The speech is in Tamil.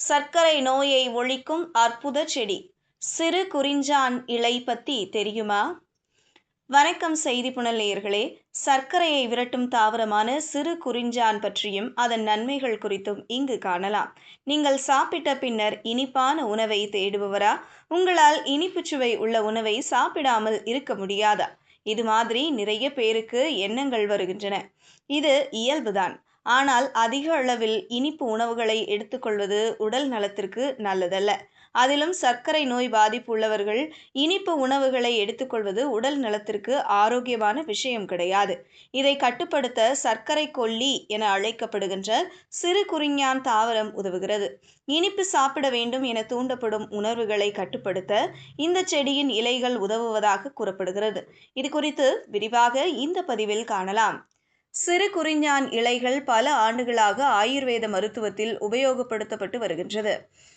சர்க்கரை நோயை ஒழிக்கும் அற்புத செடி சிறு குறிஞ்சான் இலை பத்தி தெரியுமா? வணக்கம் செய்தி புனல் நேயர்களே. சர்க்கரையை விரட்டும் தாவரமான சிறு குறிஞ்சான் பற்றியும் அதன் நன்மைகள் குறித்தும் இங்கு காணலாம். நீங்கள் சாப்பிட்ட பின்னர் இனிப்பான உணவை தேடுபவரா? உங்களால் இனிப்பு சுவை உள்ள உணவை சாப்பிடாமல் இருக்க முடியாதா? இது மாதிரி நிறைய பேருக்கு எண்ணங்கள் வருகின்றன. இது இயல்புதான். ஆனால் அதிக அளவில் இனிப்பு உணவுகளை எடுத்துக்கொள்வது உடல் நலத்திற்கு நல்லதல்ல. அதிலும் சர்க்கரை நோய் பாதிப்பு உள்ளவர்கள் இனிப்பு உணவுகளை எடுத்துக்கொள்வது உடல் நலத்திற்கு ஆரோக்கியமான விஷயம் கிடையாது. இதை கட்டுப்படுத்த சர்க்கரை கொல்லி என அழைக்கப்படுகின்ற சிறு குறிஞ்சான் தாவரம் உதவுகிறது. இனிப்பு சாப்பிட வேண்டும் என தூண்டப்படும் உணர்வுகளை கட்டுப்படுத்த இந்த செடியின் இலைகள் உதவுவதாக கூறப்படுகிறது. இது குறித்து விரிவாக இந்த பதிவில் காணலாம். சிறு குறிஞ்சான் இலைகள் பல ஆண்டுகளாக ஆயுர்வேத மருத்துவத்தில் உபயோகப்படுத்தப்பட்டு வருகின்றது.